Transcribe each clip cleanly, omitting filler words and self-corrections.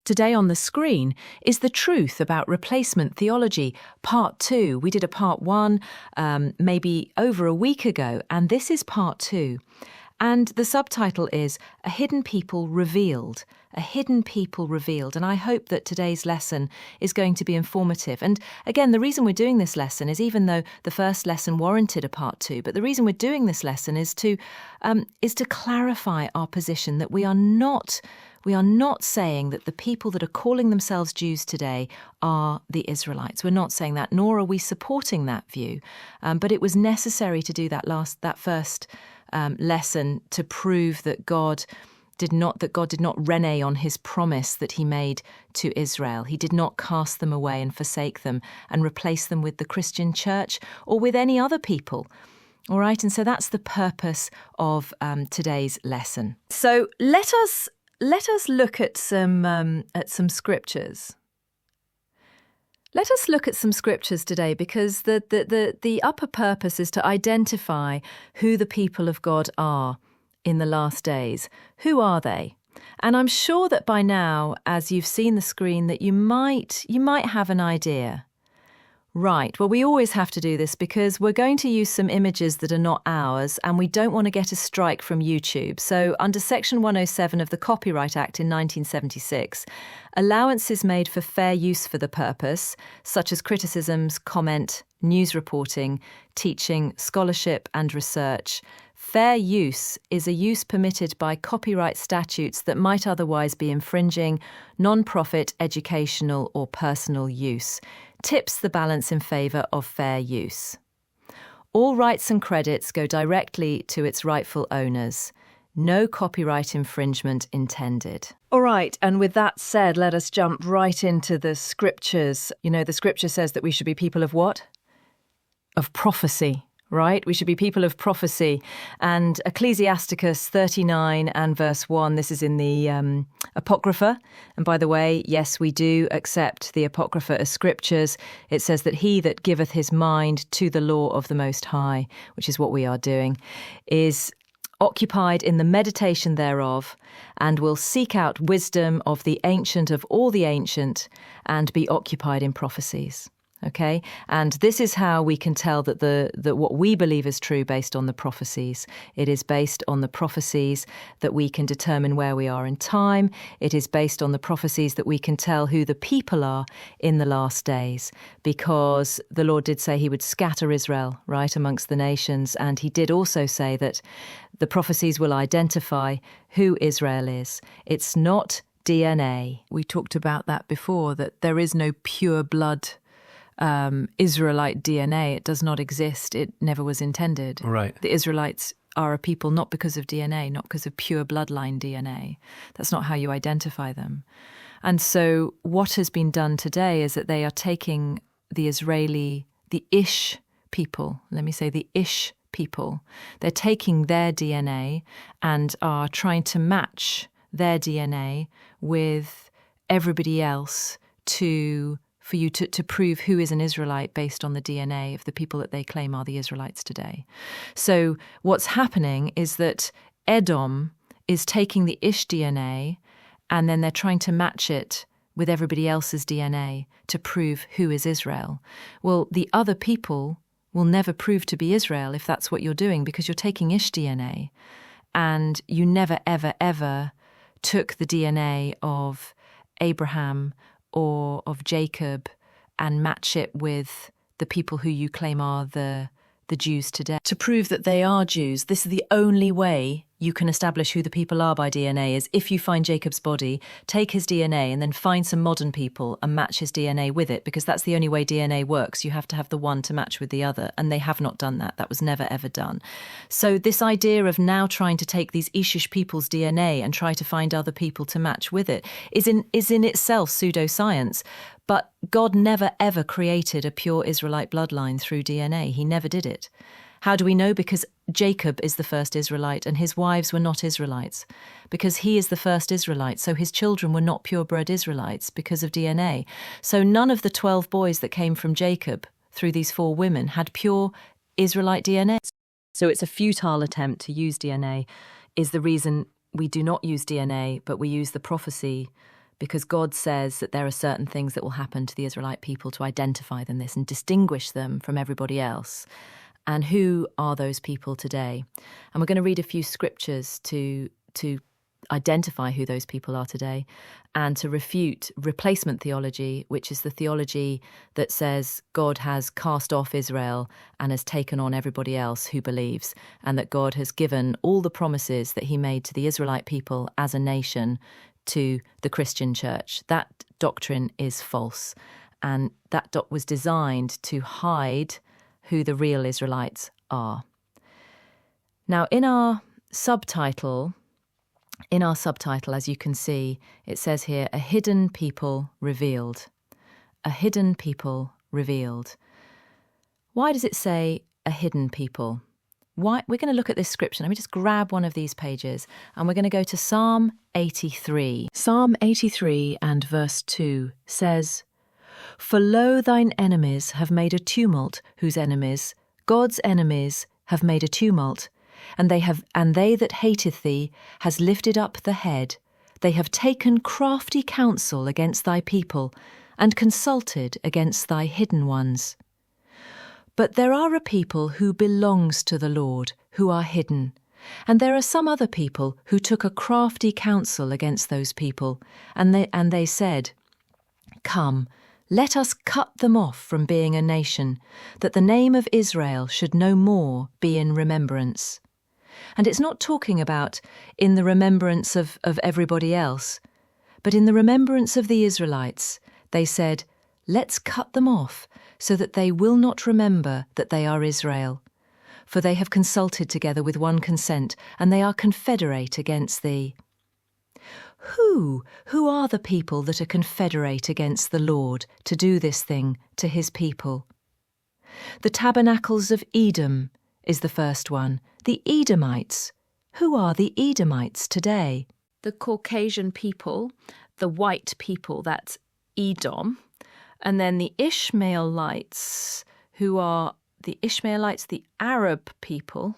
Today on the screen is the truth about replacement theology, part 2. We did a part 1 maybe over a week ago, and this is part 2. And the subtitle is A Hidden People Revealed. A Hidden People Revealed. And I hope that today's lesson is going to be informative. And again, the reason we're doing this lesson is, even though the first lesson warranted a part 2, but the reason we're doing this lesson is to clarify our position that we are not saying that the people that are calling themselves Jews today are the Israelites. We're not saying that, nor are we supporting that view. But it was necessary to do that first lesson to prove that God did not renege on his promise that he made to Israel. He did not cast them away and forsake them and replace them with the Christian church or with any other people. All right, and so that's the purpose of today's lesson. So let us look at some scriptures. Let us look at some scriptures today, because the upper purpose is to identify who the people of God are in the last days. Who are they? And I'm sure that by now, as you've seen the screen, that you might have an idea. Right, well, we always have to do this because we're going to use some images that are not ours, and we don't want to get a strike from YouTube. So under Section 107 of the Copyright Act in 1976, allowance is made for fair use for the purpose, such as criticisms, comment, news reporting, teaching, scholarship and research. Fair use is a use permitted by copyright statutes that might otherwise be infringing non-profit, educational or personal use. Tips the balance in favour of fair use. All rights and credits go directly to its rightful owners. No copyright infringement intended. All right, and with that said, let us jump right into the scriptures. You know, the scripture says that we should be people of what? Of prophecy. Right? We should be people of prophecy. And Ecclesiasticus 39 and verse 1, this is in the Apocrypha. And by the way, yes, we do accept the Apocrypha as scriptures. It says that he that giveth his mind to the law of the Most High, which is what we are doing, is occupied in the meditation thereof, and will seek out wisdom of the ancient of all the ancient, and be occupied in prophecies. Okay, and this is how we can tell that what we believe is true based on the prophecies. It is based on the prophecies that we can determine where we are in time. It is based on the prophecies that we can tell who the people are in the last days, because the Lord did say he would scatter Israel, right, amongst the nations, and he did also say that the prophecies will identify who Israel is. It's not DNA. We talked about that before, that there is no pure blood Israelite DNA. It does not exist. It never was intended. Right. The Israelites are a people not because of DNA, not because of pure bloodline DNA. That's not how you identify them. And so what has been done today is that they are taking the Ish people, let me say the Ish people, they're taking their DNA and are trying to match their DNA with everybody else for you to prove who is an Israelite based on the DNA of the people that they claim are the Israelites today. So what's happening is that Edom is taking the Ish DNA, and then they're trying to match it with everybody else's DNA to prove who is Israel. Well, the other people will never prove to be Israel if that's what you're doing, because you're taking Ish DNA, and you never, ever, ever took the DNA of Abraham or of Jacob and match it with the people who you claim are the Jews today. To prove that they are Jews, this is the only way you can establish who the people are by DNA, is if you find Jacob's body, take his DNA, and then find some modern people and match his DNA with it, because that's the only way DNA works. You have to have the one to match with the other, and they have not done that. That was never, ever done. So this idea of now trying to take these Ishish people's DNA and try to find other people to match with it is in itself pseudoscience. But God never, ever created a pure Israelite bloodline through DNA. He never did it. How do we know? Because Jacob is the first Israelite and his wives were not Israelites. Because he is the first Israelite, so his children were not purebred Israelites because of DNA. So none of the 12 boys that came from Jacob through these 4 women had pure Israelite DNA. So it's a futile attempt to use DNA, is the reason we do not use DNA, but we use the prophecy because God says that there are certain things that will happen to the Israelite people to identify them this and distinguish them from everybody else. And who are those people today? And we're going to read a few scriptures to identify who those people are today and to refute replacement theology, which is the theology that says God has cast off Israel and has taken on everybody else who believes, and that God has given all the promises that he made to the Israelite people as a nation to the Christian church. That doctrine is false, and that was designed to hide who the real Israelites are. Now, in our subtitle, as you can see, it says here, a hidden people revealed. A hidden people revealed. Why does it say a hidden people? Why? We're going to look at this scripture. Let me just grab one of these pages and we're going to go to Psalm 83. Psalm 83 and verse 2 says, "For lo, thine enemies have made a tumult, whose enemies, God's enemies, have made a tumult. And they that hateth thee has lifted up the head. They have taken crafty counsel against thy people, and consulted against thy hidden ones. But there are a people who belongs to the Lord, who are hidden. And there are some other people who took a crafty counsel against those people, and they said, Come, let us cut them off from being a nation, that the name of Israel should no more be in remembrance." And it's not talking about in the remembrance of everybody else, but in the remembrance of the Israelites. They said, let's cut them off so that they will not remember that they are Israel. For they have consulted together with one consent, and they are confederate against thee. Who are the people that are confederate against the Lord to do this thing to his people? The tabernacles of Edom is the first one. The Edomites. Who are the Edomites today? The Caucasian people, the white people, that's Edom. And then the Ishmaelites, who are the Ishmaelites, the Arab people.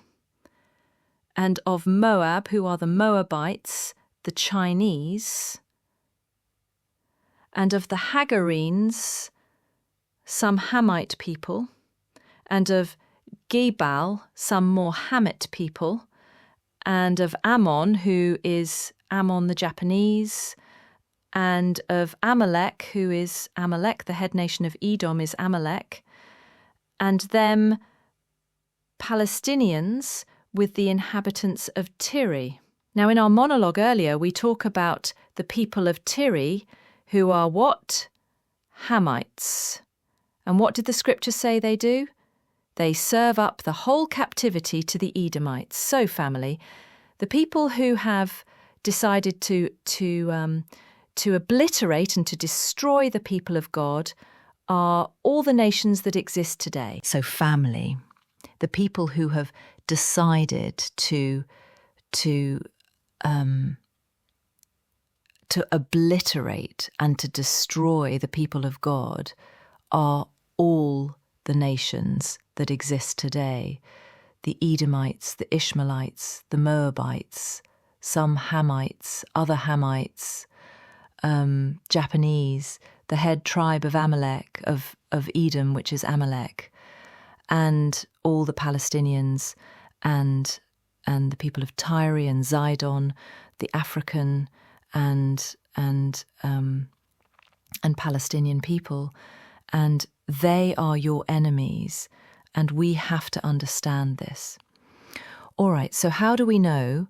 And of Moab, who are the Moabites, the Chinese. And of the Hagarenes, some Hamite people. And of Gebal, some more Hamite people, and of Ammon, who is Ammon the Japanese, and of Amalek, who is Amalek, the head nation of Edom is Amalek, and them Palestinians with the inhabitants of Tyre. Now, in our monologue earlier, we talk about the people of Tyre, who are what? Hamites. And what did the scripture say they do? They serve up the whole captivity to the Edomites. So, family, the people who have decided to obliterate and to destroy the people of God are all the nations that exist today. So, family, the people who have decided to obliterate and to destroy the people of God are all the nations that exist today. The Edomites, the Ishmaelites, the Moabites, some Hamites, other Hamites, Japanese, the head tribe of Amalek, of Edom, which is Amalek, and all the Palestinians and the people of Tyre and Zidon, the African and Palestinian people, and they are your enemies, and we have to understand this. All right, so how do we know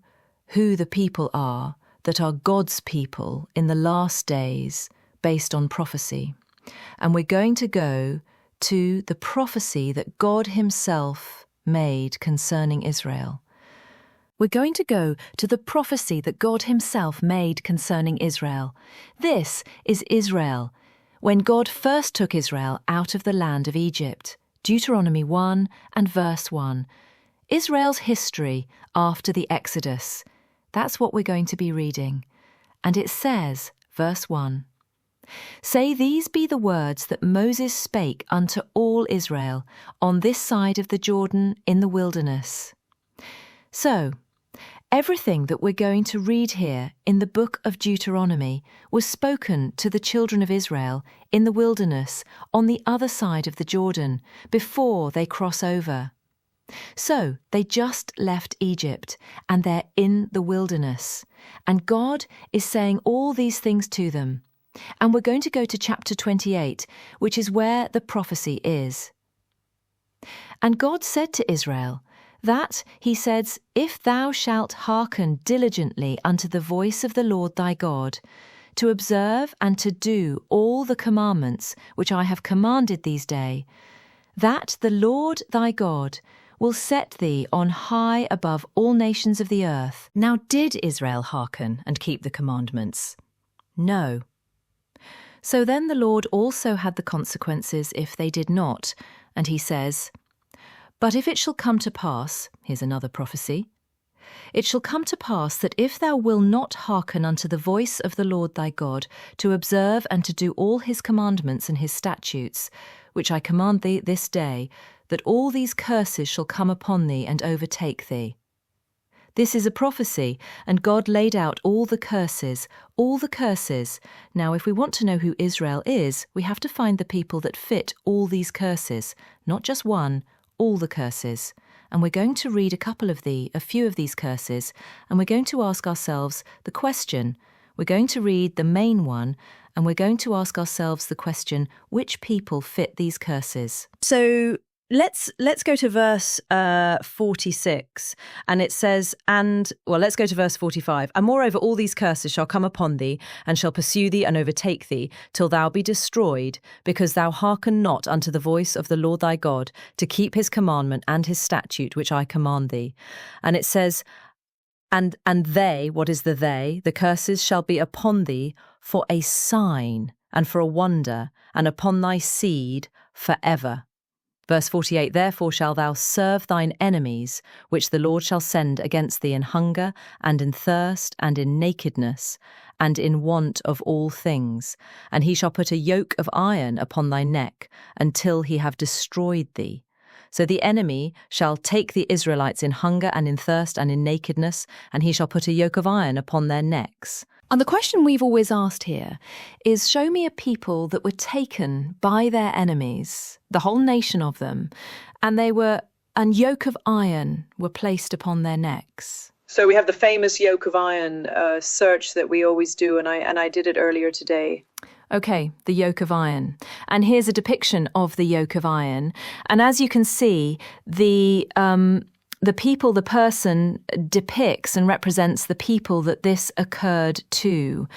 who the people are that are God's people in the last days based on prophecy? And we're going to go to the prophecy that God himself made concerning Israel. We're going to go to the prophecy that God himself made concerning Israel. This is Israel, when God first took Israel out of the land of Egypt. Deuteronomy 1 and verse 1. Israel's history after the Exodus. That's what we're going to be reading. And it says, verse 1, Say these be the words that Moses spake unto all Israel on this side of the Jordan in the wilderness. So, Everything that we're going to read here in the book of Deuteronomy was spoken to the children of Israel in the wilderness on the other side of the Jordan before they cross over. So they just left Egypt and they're in the wilderness. And God is saying all these things to them. And we're going to go to chapter 28, which is where the prophecy is. And God said to Israel, that, he says, if thou shalt hearken diligently unto the voice of the Lord thy God, to observe and to do all the commandments which I have commanded these day, that the Lord thy God will set thee on high above all nations of the earth. Now did Israel hearken and keep the commandments? No. So then the Lord also had the consequences if they did not, and he says, but if it shall come to pass, here's another prophecy, it shall come to pass that if thou wilt not hearken unto the voice of the Lord thy God, to observe and to do all his commandments and his statutes, which I command thee this day, that all these curses shall come upon thee and overtake thee. This is a prophecy, and God laid out all the curses, all the curses. Now, if we want to know who Israel is, we have to find the people that fit all these curses, not just one, all the curses. And we're going to read a few of these curses, and we're going to ask ourselves the question. We're going to read the main one, and we're going to ask ourselves the question, which people fit these curses? So let's go to verse 46, and it says, let's go to verse 45. And moreover, all these curses shall come upon thee, and shall pursue thee and overtake thee, till thou be destroyed, because thou hearken not unto the voice of the Lord thy God, to keep his commandment and his statute which I command thee. And it says, and they, what is the they? The curses shall be upon thee for a sign and for a wonder, and upon thy seed forever. Verse 48, therefore shalt thou serve thine enemies, which the Lord shall send against thee in hunger, and in thirst, and in nakedness, and in want of all things. And he shall put a yoke of iron upon thy neck, until he have destroyed thee. So the enemy shall take the Israelites in hunger, and in thirst, and in nakedness, and he shall put a yoke of iron upon their necks. And the question we've always asked here is, show me a people that were taken by their enemies, the whole nation of them, and yoke of iron were placed upon their necks. So we have the famous yoke of iron search that we always do, and I did it earlier today. Okay, the yoke of iron. And here's a depiction of the yoke of iron. And as you can see, the person depicts and represents the people that this occurred to.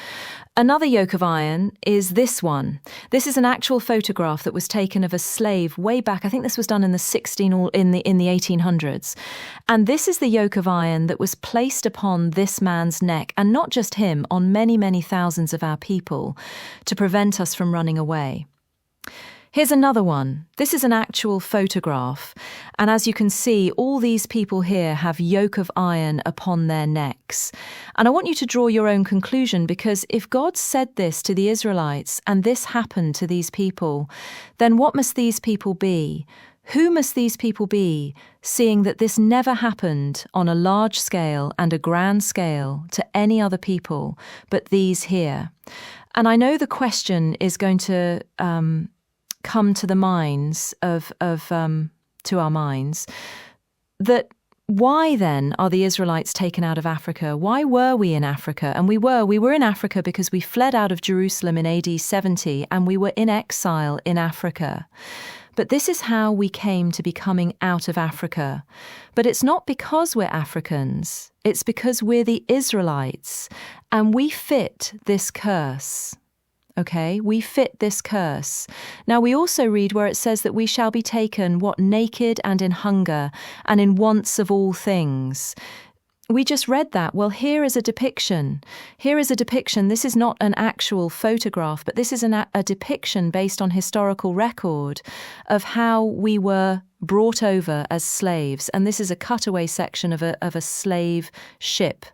Another yoke of iron is this one. This is an actual photograph that was taken of a slave way back. I think this was done in the 1800s. And this is the yoke of iron that was placed upon this man's neck, and not just him, on many, many thousands of our people, to prevent us from running away. Here's another one. This is an actual photograph. And as you can see, all these people here have yoke of iron upon their necks. And I want you to draw your own conclusion, because if God said this to the Israelites and this happened to these people, then what must these people be? Who must these people be, seeing that this never happened on a large scale and a grand scale to any other people but these here? And I know the question is going to come to the minds to our minds, that why then are the Israelites taken out of Africa? Why were we in Africa? And we were in Africa because we fled out of Jerusalem in AD 70, and we were in exile in Africa. But this is how we came to be coming out of Africa. But it's not because we're Africans, it's because we're the Israelites, and we fit this curse. Okay, we fit this curse. Now we also read where it says that we shall be taken, naked and in hunger, and in wants of all things. We just read that. Well, here is a depiction. This is not an actual photograph, but this is a depiction based on historical record of how we were brought over as slaves. And this is a cutaway section of a slave ship.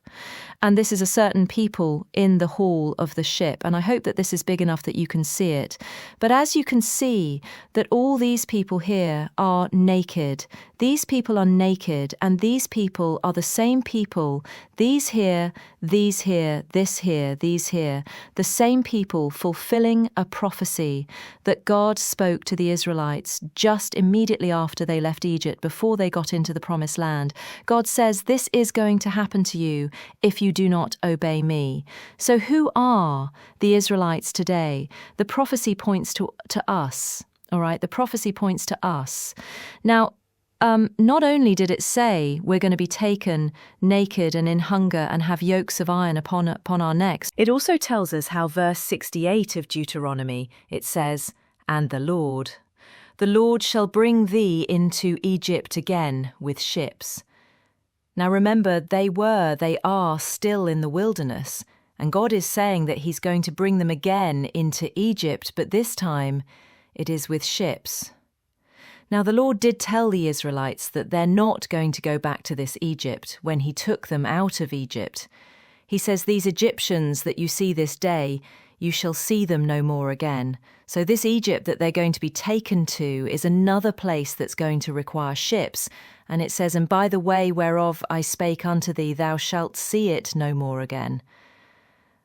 And this is a certain people in the hall of the ship. And I hope that this is big enough that you can see it. But as you can see that all these people here are naked. These people are naked, and these people are the same people. These here, this here, these here. The same people fulfilling a prophecy that God spoke to the Israelites just immediately after they left Egypt, before they got into the promised land. God says, this is going to happen to you if you do not obey me. So who are the Israelites today? The prophecy points to us, all right? The prophecy points to us. Now, not only did it say we're going to be taken naked and in hunger and have yokes of iron upon our necks, it also tells us how verse 68 of Deuteronomy, it says, and the Lord shall bring thee into Egypt again with ships. Now remember, they are still in the wilderness, and God is saying that he's going to bring them again into Egypt, but this time it is with ships. Now the Lord did tell the Israelites that they're not going to go back to this Egypt when he took them out of Egypt. He says, these Egyptians that you see this day, you shall see them no more again. So this Egypt that they're going to be taken to is another place that's going to require ships. And it says, and by the way whereof I spake unto thee, thou shalt see it no more again.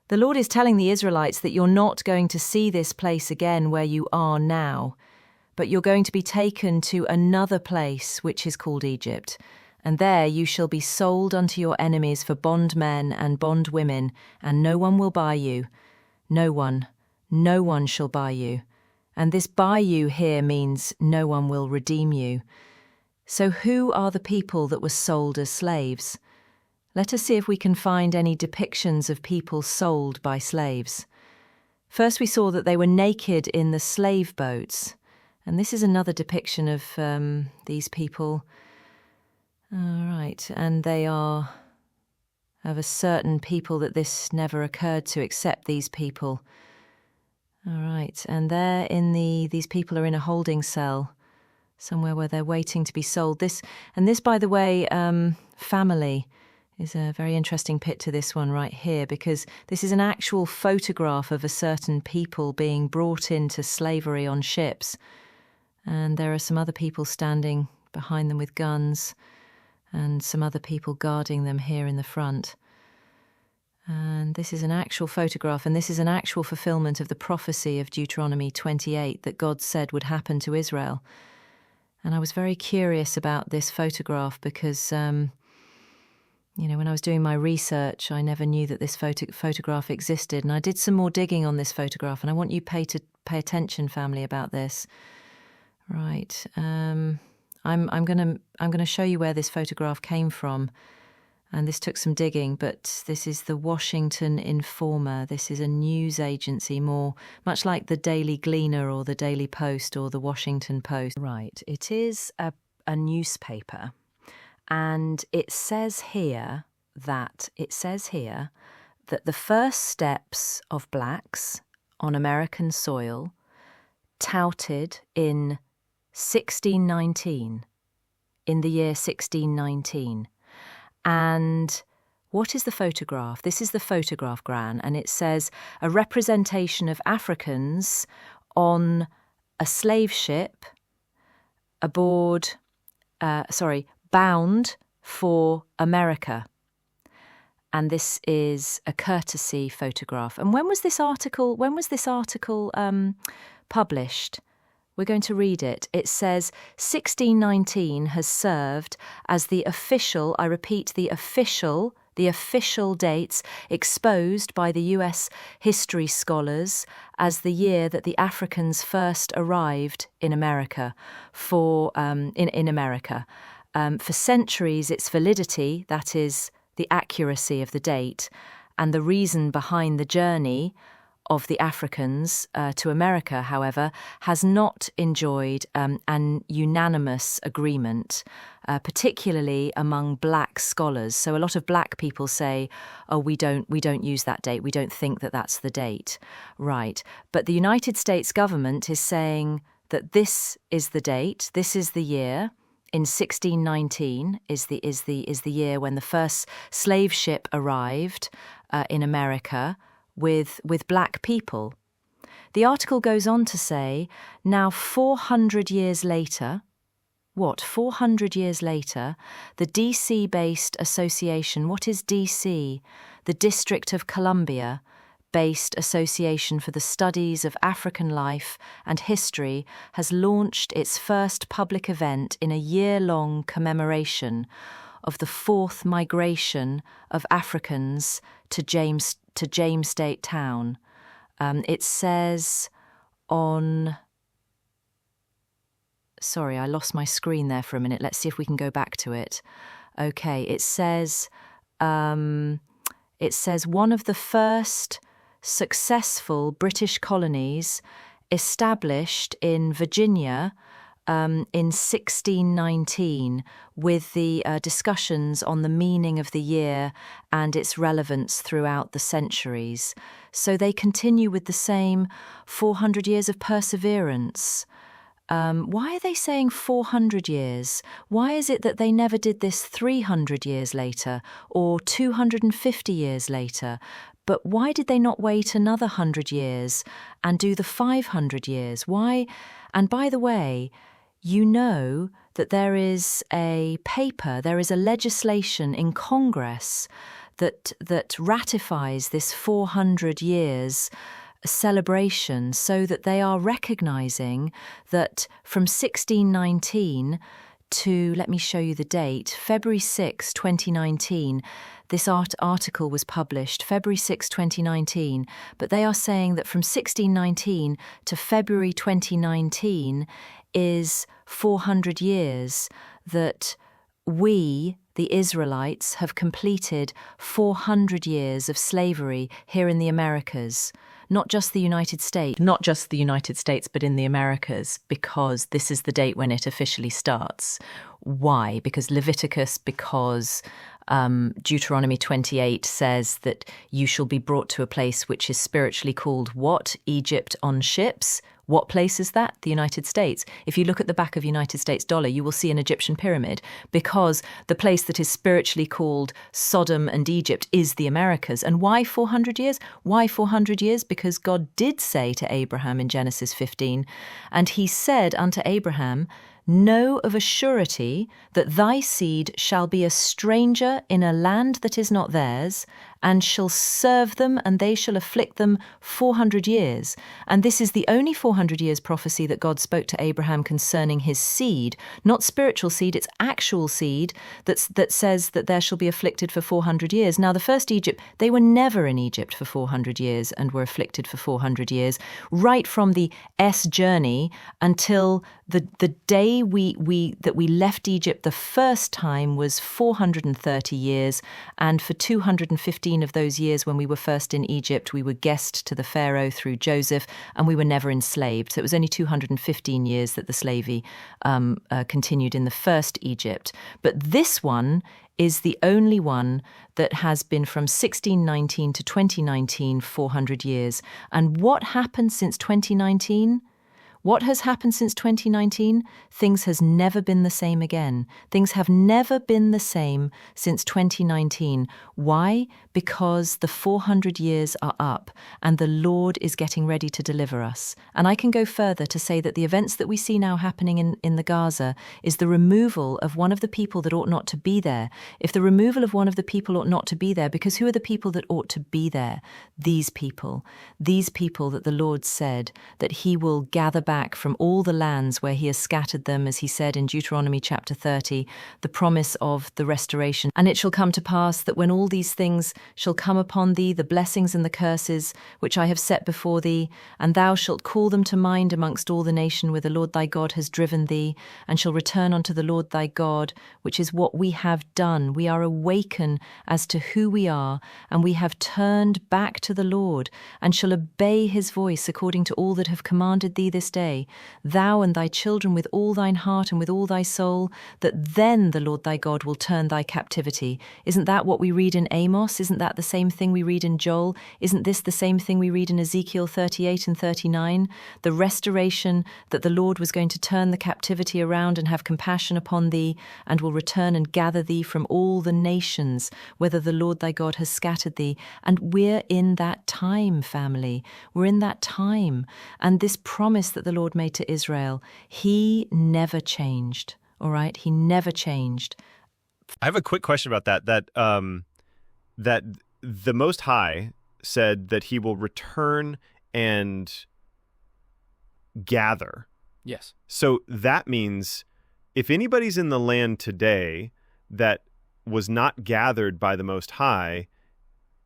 The Lord is telling the Israelites that you're not going to see this place again where you are now, but you're going to be taken to another place which is called Egypt. And there you shall be sold unto your enemies for bondmen and bondwomen, and no one will buy you. No one shall buy you. And this buy you here means no one will redeem you. So who are the people that were sold as slaves? Let us see if we can find any depictions of people sold by slaves. First we saw that they were naked in the slave boats. And this is another depiction of these people. All right, and they are of a certain people that this never occurred to, except these people. All right, and these people are in a holding cell, somewhere where they're waiting to be sold. This, by the way, family is a very interesting pit to this one right here, because this is an actual photograph of a certain people being brought into slavery on ships. And there are some other people standing behind them with guns, and some other people guarding them here in the front. And this is an actual photograph, and this is an actual fulfillment of the prophecy of Deuteronomy 28 that God said would happen to Israel. And I was very curious about this photograph because, when I was doing my research, I never knew that this photograph existed. And I did some more digging on this photograph, and I want you to pay attention, family, about this. Right. I'm going to show you where this photograph came from, and this took some digging, but this is the Washington Informer. This is a news agency, much like the Daily Gleaner or the Daily Post or the Washington Post. Right. It is a newspaper, and it says here that the first steps of blacks on American soil, touted in 1619, in the year 1619. And what is the photograph? This is the photograph, Gran, and it says a representation of Africans on a slave ship bound for America. And this is a courtesy photograph. And when was this article published? We're going to read it. It says 1619 has served as the official, I repeat, the official dates exposed by the US history scholars as the year that the Africans first arrived in America. In America. For centuries, its validity, that is, the accuracy of the date, and the reason behind the journey of the Africans to America, however, has not enjoyed an unanimous agreement, particularly among black scholars. So a lot of black people say, "Oh, we don't use that date. We don't think that that's the date." Right. But the United States government is saying that this is the date, this is the year. In 1619 is the year when the first slave ship arrived in America with black people. The article goes on to say, now 400 years later, 400 years later, the DC-based association, what is DC? The District of Columbia, based Association for the Studies of African Life and History has launched its first public event in a year-long commemoration of the fourth migration of Africans to James Town. It says on... Sorry, I lost my screen there for a minute. Let's see if we can go back to it. Okay, it says one of the first successful British colonies established in Virginia in 1619 with the discussions on the meaning of the year and its relevance throughout the centuries. So they continue with the same 400 years of perseverance. Why are they saying 400 years? Why is it that they never did this 300 years later or 250 years later? But why did they not wait another 100 years and do the 500 years? Why? And by the way, you know that there is a paper, there is a legislation in Congress that ratifies this 400 years celebration, so that they are recognizing that from 1619 to, let me show you the date, February 6, 2019, this article was published, February 6, 2019, but they are saying that from 1619 to February 2019 is 400 years that we, the Israelites, have completed 400 years of slavery here in the Americas. Not just the United States, but in the Americas, because this is the date when it officially starts. Why? Because Leviticus, because Deuteronomy 28 says that you shall be brought to a place which is spiritually called what? Egypt on ships. What place is that? The United States. If you look at the back of United States dollar, you will see an Egyptian pyramid, because the place that is spiritually called Sodom and Egypt is the Americas. And why 400 years? Why 400 years? Because God did say to Abraham in Genesis 15, and he said unto Abraham, know of a surety that thy seed shall be a stranger in a land that is not theirs, and shall serve them, and they shall afflict them 400 years. And this is the only 400 years prophecy that God spoke to Abraham concerning his seed, not spiritual seed, it's actual seed that says that there shall be afflicted for 400 years. Now, the first Egypt, they were never in Egypt for 400 years and were afflicted for 400 years, right from the S journey until the day that we left Egypt the first time was 430 years, and for 215 of those years when we were first in Egypt, we were guest to the Pharaoh through Joseph, and we were never enslaved. So it was only 215 years that the slavery continued in the first Egypt. But this one is the only one that has been from 1619 to 2019, 400 years. And what happened since 2019? What has happened since 2019? Things has never been the same again. Things have never been the same since 2019. Why? Because the 400 years are up and the Lord is getting ready to deliver us. And I can go further to say that the events that we see now happening in the Gaza is the removal of one of the people that ought not to be there. If the removal of one of the people ought not to be there, because who are the people that ought to be there? These people that the Lord said that he will gather back from all the lands where he has scattered them, as he said in Deuteronomy chapter 30, the promise of the restoration. And it shall come to pass that when all these things shall come upon thee, the blessings and the curses which I have set before thee, and thou shalt call them to mind amongst all the nation where the Lord thy God has driven thee, and shall return unto the Lord thy God, which is what we have done. We are awakened as to who we are, and we have turned back to the Lord, and shall obey his voice according to all that have commanded thee this day, day, thou and thy children with all thine heart and with all thy soul, that then the Lord thy God will turn thy captivity. Isn't that what we read in Amos? Isn't that the same thing we read in Joel? Isn't this the same thing we read in Ezekiel 38 and 39? The restoration, that the Lord was going to turn the captivity around and have compassion upon thee, and will return and gather thee from all the nations, whether the Lord thy God has scattered thee. And we're in that time, family. We're in that time. And this promise that the Lord made to Israel, he never changed. All right? He never changed. I have a quick question about that. That the Most High said that he will return and gather. Yes. So that means if anybody's in the land today that was not gathered by the Most High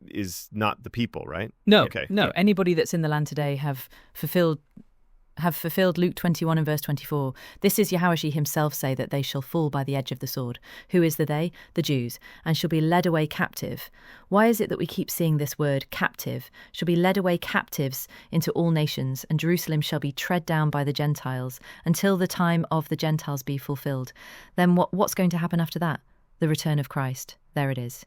is not the people, right? No. Okay. No. Anybody that's in the land today have fulfilled Luke 21 and verse 24. This is Yahushua himself say that they shall fall by the edge of the sword. Who is the they? The Jews, and shall be led away captive. Why is it that we keep seeing this word captive? Shall be led away captives into all nations, and Jerusalem shall be tread down by the Gentiles until the time of the Gentiles be fulfilled. Then what's going to happen after that? The return of Christ. There it is.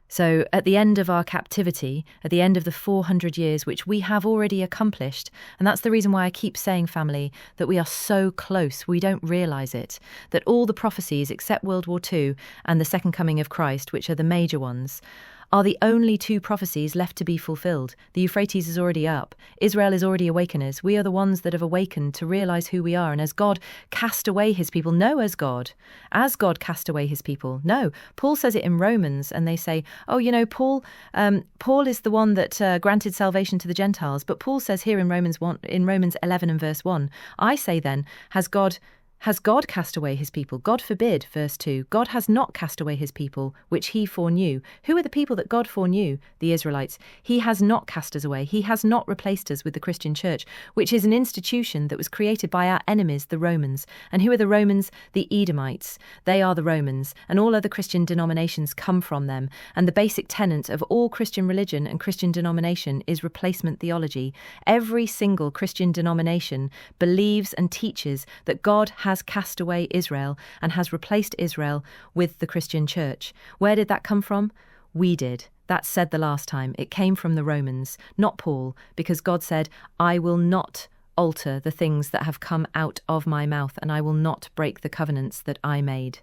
So at the end of our captivity, at the end of the 400 years, which we have already accomplished, and that's the reason why I keep saying, family, that we are so close, we don't realise it, that all the prophecies except World War II and the second coming of Christ, which are the major ones, are the only two prophecies left to be fulfilled. The Euphrates is already up. Israel is already awakeners. We are the ones that have awakened to realise who we are. And as God cast away his people, no, as God cast away his people. No, Paul says it in Romans, and they say, oh, you know, Paul is the one that granted salvation to the Gentiles. But Paul says here in Romans 11 and verse 1, I say then, has God cast away his people? God forbid, verse 2. God has not cast away his people, which he foreknew. Who are the people that God foreknew? The Israelites. He has not cast us away. He has not replaced us with the Christian church, which is an institution that was created by our enemies, the Romans. And who are the Romans? The Edomites. They are the Romans, and all other Christian denominations come from them. And the basic tenet of all Christian religion and Christian denomination is replacement theology. Every single Christian denomination believes and teaches that God has cast away Israel and has replaced Israel with the Christian church. Where did that come from? We did. That said the last time. It came from the Romans, not Paul, because God said, I will not alter the things that have come out of my mouth, and I will not break the covenants that I made.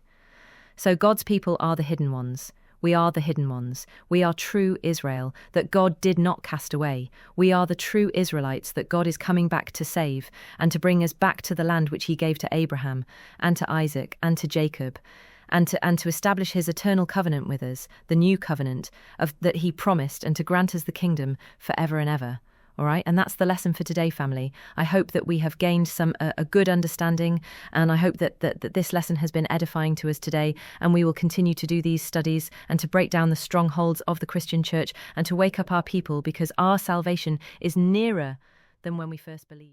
So God's people are the hidden ones. We are the hidden ones. We are true Israel that God did not cast away. We are the true Israelites that God is coming back to save and to bring us back to the land which he gave to Abraham and to Isaac and to Jacob, and to establish his eternal covenant with us, the new covenant that he promised, and to grant us the kingdom forever and ever. All right, and that's the lesson for today, family. I hope that we have gained a good understanding, and I hope that this lesson has been edifying to us today, and we will continue to do these studies and to break down the strongholds of the Christian church and to wake up our people, because our salvation is nearer than when we first believed.